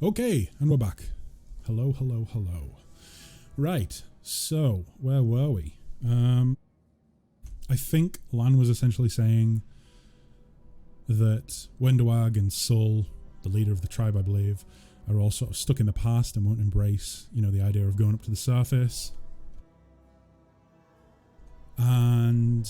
Okay, and we're back. Hello, hello, hello. Right, so where were we? I think Lan was essentially saying that Wendawag and Sul, the leader of the tribe, I believe, are all sort of stuck in the past and won't embrace, you know, the idea of going up to the surface. And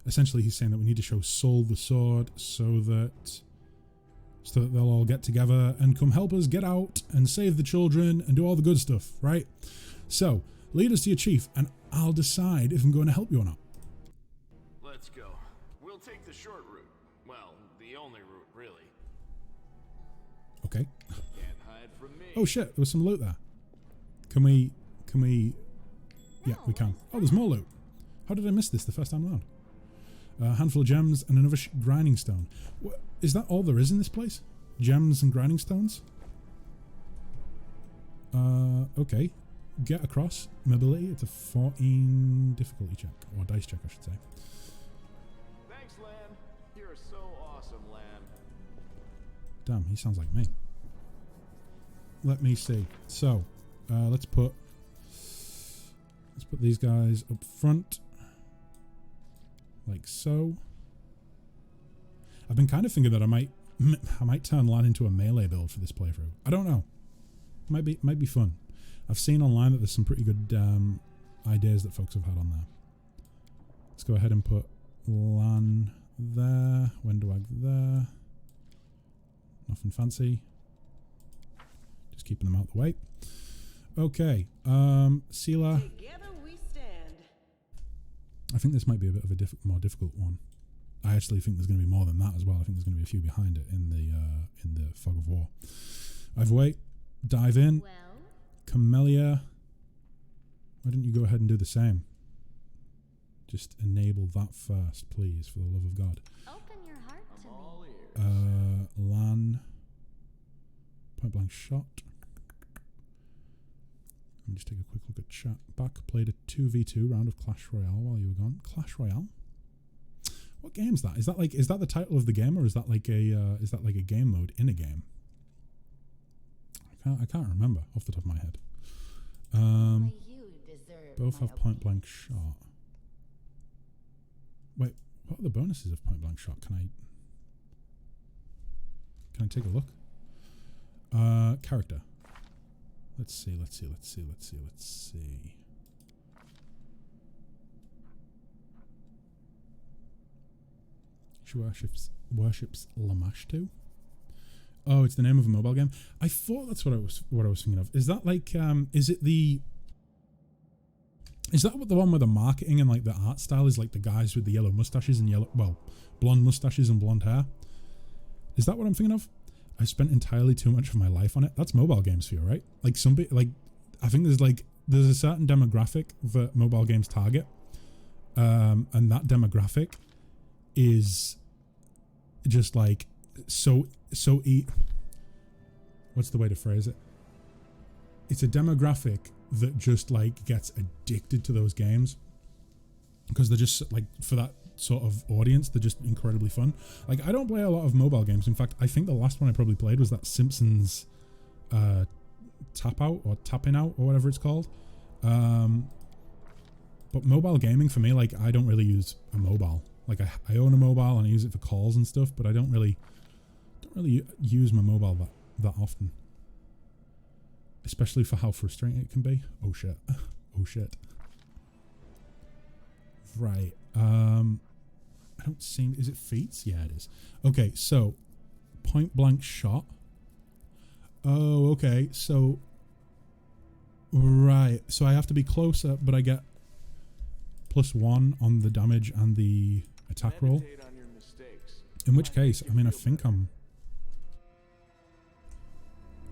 essentially he's saying that we need to show Sul the sword so that they'll all get together and come help us get out and save the children and do all the good stuff, right? So, lead us to your chief and I'll decide if I'm going to help you or not. Let's go. We'll take the short route. Well, the only route, really. Okay. Can't hide from me. Oh shit, there was some loot there. Can we... Yeah, we can. Oh, there's more loot. How did I miss this the first time around? A handful of gems and another grinding stone. What, is that all there is in this place? Gems and grinding stones? Okay. Get across. Mobility. It's a 14 difficulty check. Or dice check, I should say. Thanks, Lan. You're so awesome, Lan. Damn, he sounds like me. Let me see. So, let's put these guys up front. Like so. I've been kind of thinking that I might turn Lan into a melee build for this playthrough. I don't know. Might be fun. I've seen online that there's some pretty good ideas that folks have had on there. Let's go ahead and put Lan there, Wendawag there. Nothing fancy. Just keeping them out the way. Okay, Sela. Together we stand. I think this might be a bit of a more difficult one. I actually think there's going to be more than that as well. I think there's going to be a few behind it in the fog of war. Either way, dive in. Well, Camellia, why don't you go ahead and do the same? Just enable that first, please, for the love of God. open your heart to All me. ears. Lan, point blank shot. Let me just take a quick look at chat. Back, played a 2v2 round of Clash Royale while you were gone. Clash Royale? What game's that? Is that the title of the game, or is that like a game mode in a game? I can't remember off the top of my head. Why you deserve Both my have point blank shot. Wait, what are the bonuses of point blank shot? Can I take a look? Character. Let's see. She worships Lamashtu. Oh, it's the name of a mobile game. I thought that's what I was thinking of. Is that like is that the one where the marketing and like the art style is like the guys with the yellow mustaches and blonde mustaches and blonde hair? Is that what I'm thinking of? I spent entirely too much of my life on it. That's mobile games for you, right? Like I think there's a certain demographic that mobile games target, and that demographic is just like what's the way to phrase it? It's a demographic that just like gets addicted to those games because they're just like, for that sort of audience, they're just incredibly fun. Like, I don't play a lot of mobile games. In fact, I think the last one I probably played was that Simpsons tap out or tapping out or whatever it's called. But mobile gaming for me, like, I don't really use a mobile. Like, I own a mobile and I use it for calls and stuff, but I don't really use my mobile that often. Especially for how frustrating it can be. Oh shit. Oh shit. Right. I don't seem... Is it feats? Yeah, it is. Okay, so point blank shot. Oh, okay. So right. So I have to be closer, but I get +1 on the damage and the attack roll. Meditate on your mistakes. In which case, I mean, I think I'm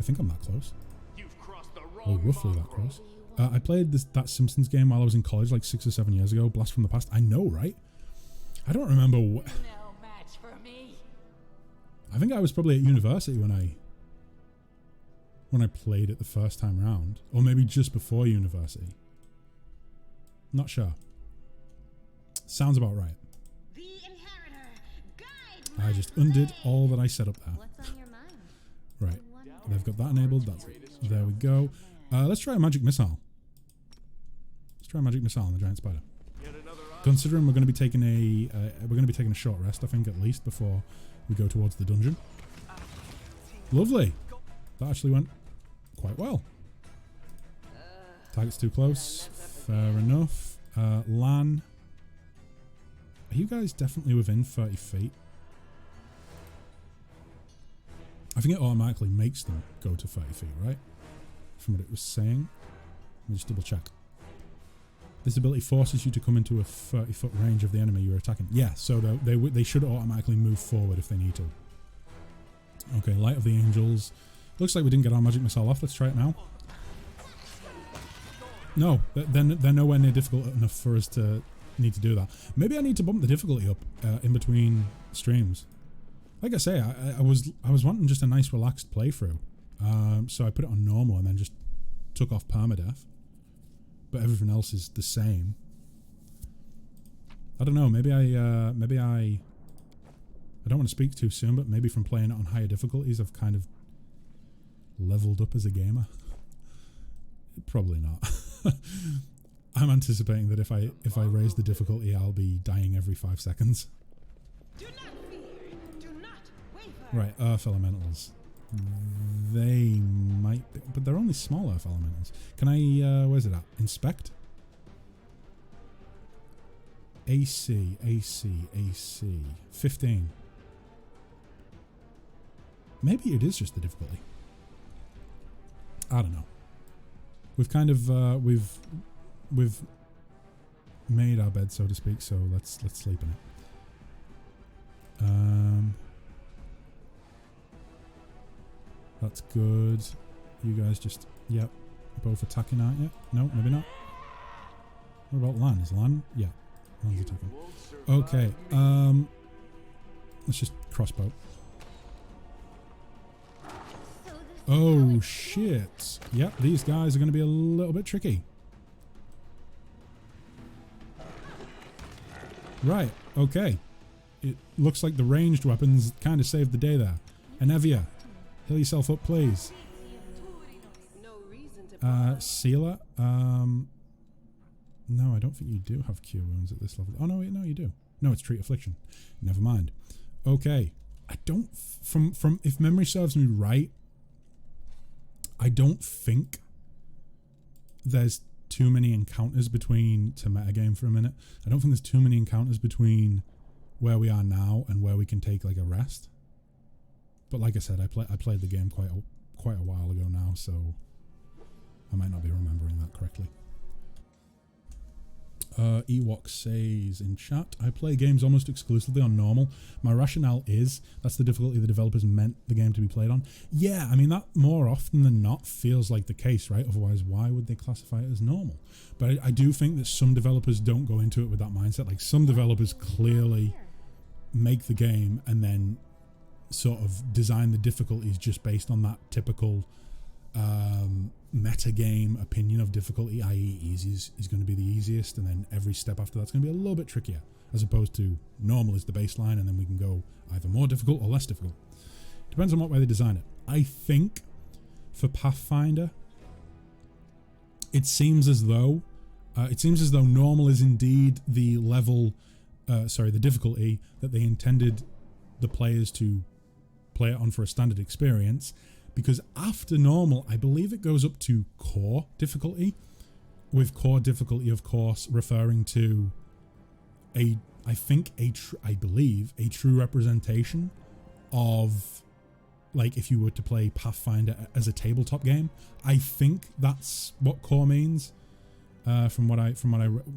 that close. You've crossed the Or wrong roughly that mongrel. close. I played that Simpsons game while I was in college, like 6 or 7 years ago. Blast from the past. I know, right? I don't remember. No match for me. I think I was probably at university when I played it the first time round, or maybe just before university. Not sure. Sounds about right. The inheritor, guide my I just undid way. all that I set up there. What's on your mind? Right. They've got that enabled. There we go. Let's try a magic missile. Let's try a magic missile on the giant spider. Considering we're going to be taking a short rest, I think, at least before we go towards the dungeon. Lovely. That actually went quite well. Target's too close. Fair enough. Lan. Are you guys definitely within 30 feet? I think it automatically makes them go to 30 feet, right? From what it was saying. Let me just double check. This ability forces you to come into a 30-foot range of the enemy you're attacking. Yeah, so they should automatically move forward if they need to. Okay, Light of the Angels. Looks like we didn't get our magic missile off. Let's try it now. No, they're nowhere near difficult enough for us to need to do that. Maybe I need to bump the difficulty up in between streams. Like I say, I was wanting just a nice relaxed playthrough. So I put it on normal and then just took off permadeath. But everything else is the same. I don't know, maybe I don't want to speak too soon, but maybe from playing it on higher difficulties I've kind of leveled up as a gamer. Probably not. I'm anticipating that if I raise the difficulty I'll be dying every 5 seconds. Do not fear. Do not waver. Right, Earth Elementals. They might be, but they're only small Earth Elementals. Can I, where's it at? Inspect? AC. 15. Maybe it is just the difficulty. I don't know. We've kind of, we've made our bed, so to speak, so let's sleep in it. That's good. You guys just, yep, both attacking, aren't you? No, maybe not. What about Lan? Is Lan? Yeah, Lan's attacking. Okay, let's just crossbow. Oh shit. Yep, these guys are going to be a little bit tricky. Right, okay. It looks like the ranged weapons kind of saved the day there. Anevia, heal yourself up, please. Sealer. No, I don't think you do have cure wounds at this level. Oh no, wait, no, you do. No, it's treat affliction. Never mind. Okay. I don't, from if memory serves me right, I don't think there's too many encounters between, to metagame for a minute, I don't think there's too many encounters between where we are now and where we can take like a rest. But like I said, I played the game quite a while ago now, so I might not be remembering that correctly. Ewok says in chat, I play games almost exclusively on normal. My rationale is that's the difficulty the developers meant the game to be played on. Yeah, I mean that more often than not feels like the case, right? Otherwise, why would they classify it as more? But I do think that some developers don't go into it with that mindset. Like some developers clearly make the game and then sort of design the difficulties just based on that typical metagame opinion of difficulty, i.e. easy is going to be the easiest, and then every step after that's going to be a little bit trickier, as opposed to normal is the baseline, and then we can go either more difficult or less difficult. Depends on what way they design it. I think for Pathfinder, it seems as though normal is indeed the level, the difficulty that they intended the players to play it on for a standard experience. Because after normal, I believe it goes up to core difficulty, with core difficulty, of course, referring to I believe a true representation of, like, if you were to play Pathfinder as a tabletop game. I think that's what core means, from what I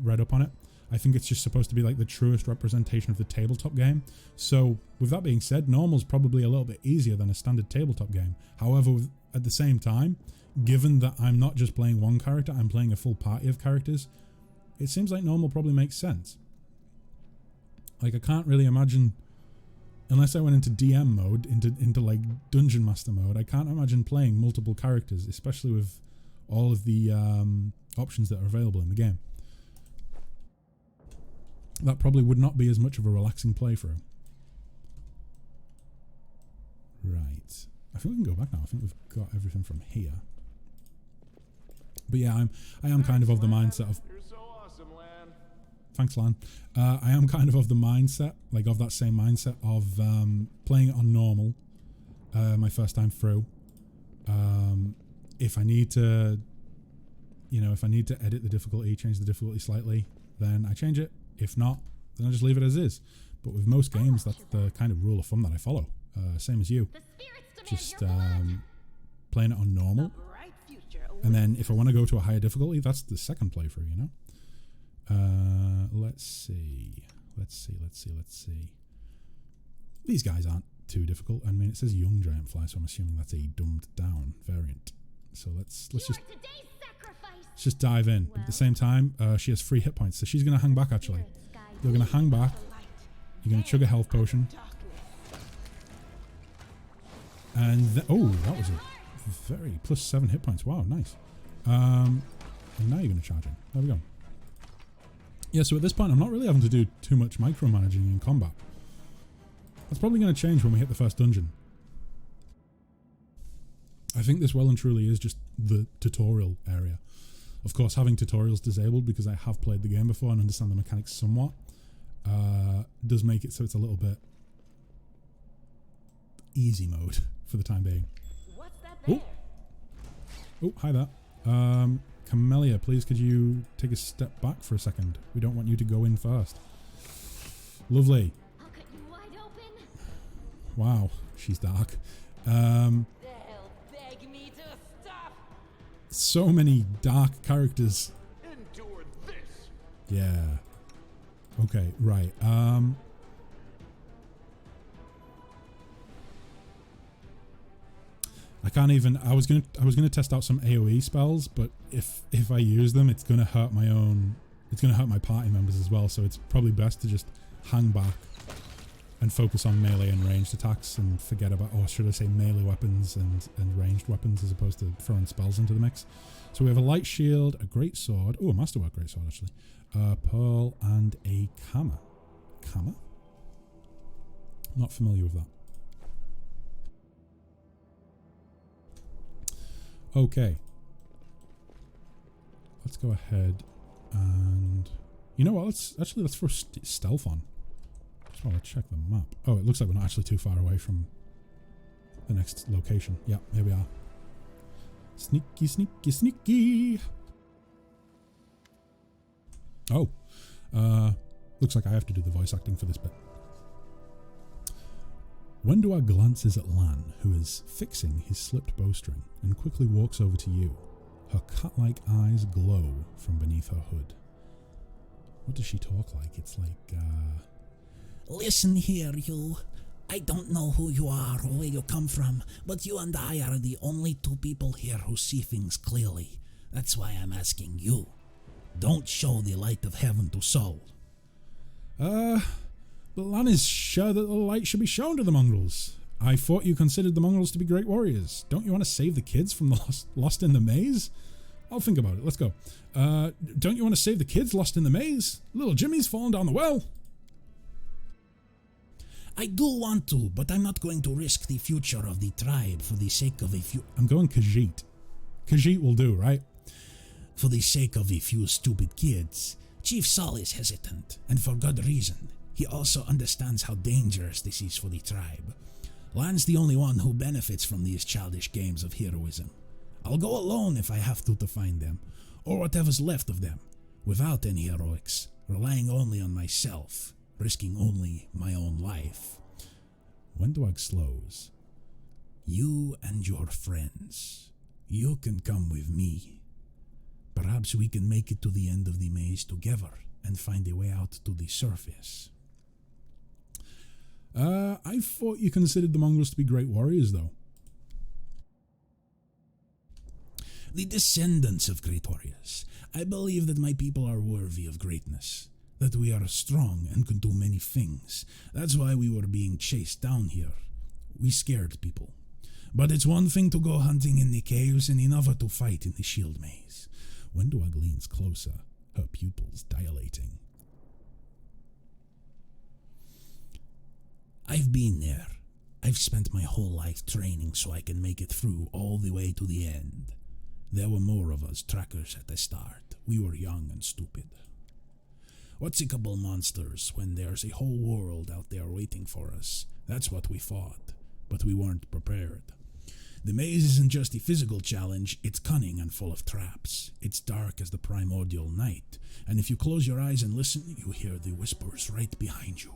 read up on it. I think it's just supposed to be like the truest representation of the tabletop game. So with that being said, normal's probably a little bit easier than a standard tabletop game. However, at the same time, given that I'm not just playing one character, I'm playing a full party of characters, it seems like normal probably makes sense. Like I can't really imagine, unless I went into DM mode, into like Dungeon Master mode, I can't imagine playing multiple characters, especially with all of the options that are available in the game. That probably would not be as much of a relaxing playthrough. Right. I think we can go back now. I think we've got everything from here. But yeah, I am kind of the mindset of... You're so awesome, Lan. Thanks, Lan. I am kind of the mindset, like of that same mindset of playing it on normal my first time through. If I need to, if I need to edit the difficulty, change the difficulty slightly, then I change it. If not, then I just leave it as is. But with most games, that's the kind of rule of thumb that I follow. Same as you. Just playing it on normal. And then if I want to go to a higher difficulty, that's the second playthrough, Let's see. These guys aren't too difficult. I mean, it says young giant fly, so I'm assuming that's a dumbed down variant. So let's just dive in. But at the same time, she has 3 hit points, so she's going to hang back, actually. You're going to hang back. You're going to chug a health potion. And oh, that was a very plus 7 hit points. Wow, nice. And now you're going to charge in. There we go. Yeah, so at this point, I'm not really having to do too much micromanaging in combat. That's probably going to change when we hit the first dungeon. I think this well and truly is just the tutorial area. Of course, having tutorials disabled because I have played the game before and understand the mechanics somewhat does make it so it's a little bit easy mode for the time being. What's that there? Oh, hi there. Camellia, please could you take a step back for a second? We don't want you to go in first. Lovely. I'll cut you wide open. Wow, she's dark. They'll beg me to stop. So many dark characters. Endure this. Yeah. Okay, right. I can't even. I was gonna test out some AOE spells, but if I use them, it's gonna hurt my own. It's gonna hurt my party members as well. So it's probably best to just hang back and focus on melee and ranged attacks, and forget about, or should I say, melee weapons and ranged weapons, as opposed to throwing spells into the mix. So we have a light shield, a great sword. Oh, a masterwork great sword actually. Pearl and a Kama. Kama? Not familiar with that. Okay. Let's go ahead and... You know what? Let's throw stealth on. Just want to check the map. Oh, it looks like we're not actually too far away from the next location. Yeah, here we are. Sneaky, sneaky, sneaky. Oh. Looks like I have to do the voice acting for this bit. Wendua glances at Lan, who is fixing his slipped bowstring, and quickly walks over to you. Her cat-like eyes glow from beneath her hood. What does she talk like? It's like, Listen here, you. I don't know who you are or where you come from, but you and I are the only 2 people here who see things clearly. That's why I'm asking you. Don't show the light of heaven to Saul. But Lan is sure that the light should be shown to the mongrels. I thought you considered the mongrels to be great warriors. Don't you want to save the kids from the lost in the maze? I'll think about it. Let's go. Don't you want to save the kids lost in the maze? Little Jimmy's fallen down the well. I do want to, but I'm not going to risk the future of the tribe for the sake of a few... I'm going Khajiit. Khajiit will do, right? For the sake of a few stupid kids. Chief Saul is hesitant, and for good reason. He also understands how dangerous this is for the tribe. Lan's the only one who benefits from these childish games of heroism. I'll go alone if I have to find them, or whatever's left of them, without any heroics, relying only on myself, risking only my own life. Wendwag slows. You and your friends, you can come with me. Perhaps we can make it to the end of the maze together and find a way out to the surface. I thought you considered the mongrels to be great warriors, though. The descendants of great warriors. I believe that my people are worthy of greatness, that we are strong and can do many things. That's why we were being chased down here. We scared people. But it's one thing to go hunting in the caves and another to fight in the shield maze. Wendwag leans closer, her pupils dilating. I've been there. I've spent my whole life training so I can make it through all the way to the end. There were more of us trackers at the start. We were young and stupid. What's a couple monsters when there's a whole world out there waiting for us? That's what we fought, but we weren't prepared. The maze isn't just a physical challenge, it's cunning and full of traps. It's dark as the primordial night, and if you close your eyes and listen, you hear the whispers right behind you.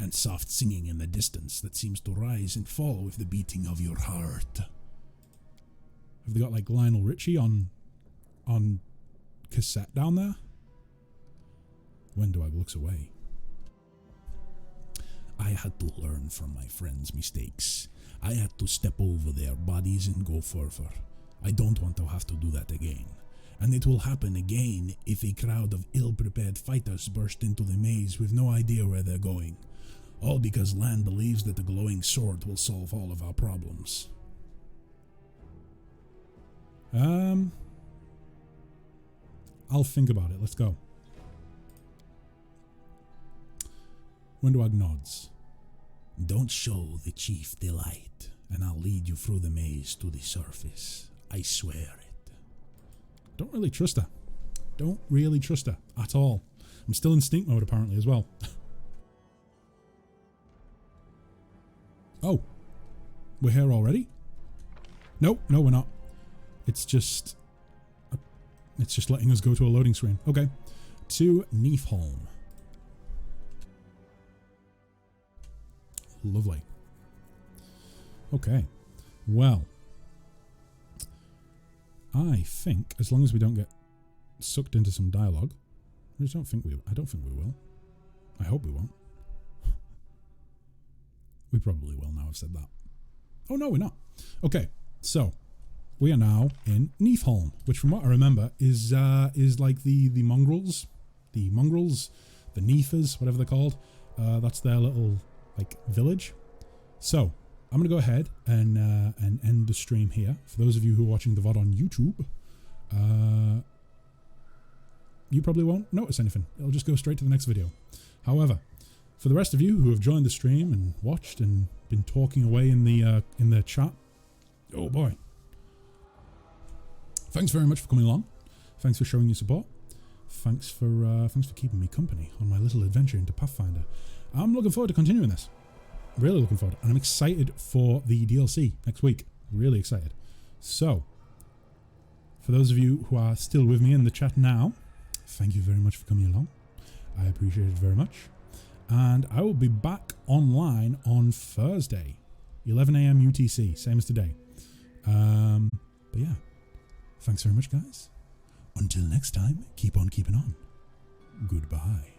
And soft singing in the distance that seems to rise and fall with the beating of your heart. Have they got like Lionel Richie on cassette down there? Wendwag looks away. I had to learn from my friends' mistakes. I had to step over their bodies and go further. I don't want to have to do that again. And it will happen again if a crowd of ill-prepared fighters burst into the maze with no idea where they're going. All because Lan believes that the glowing sword will solve all of our problems. I'll think about it. Let's go. Wendwag nods. Don't show the chief the light, and I'll lead you through the maze to the surface. I swear it. Don't really trust her. Don't really trust her at all. I'm still in stink mode apparently as well. Oh. We're here already? No, we're not. It's just letting us go to a loading screen. Okay. To Neefholm. Lovely. Okay. Well. I think as long as we don't get sucked into some dialogue, I don't think we will. I hope we won't. We probably will now I've said that. Oh no, we're not. Okay. So we are now in Neefholm, which from what I remember is like the mongrels, the Neefers, whatever they're called. That's their little like village. So I'm gonna go ahead and end the stream here. For those of you who are watching the VOD on YouTube, you probably won't notice anything. It'll just go straight to the next video. However, for the rest of you who have joined the stream and watched and been talking away in the chat, oh boy, thanks very much for coming along. Thanks for showing your support. Thanks for keeping me company on my little adventure into Pathfinder. I'm looking forward to continuing this. Really looking forward. And I'm excited for the DLC next week. Really excited. So, for those of you who are still with me in the chat now, thank you very much for coming along. I appreciate it very much. And I will be back online on Thursday, 11 AM UTC, same as today. But yeah, thanks very much, guys. Until next time, keep on keeping on. Goodbye.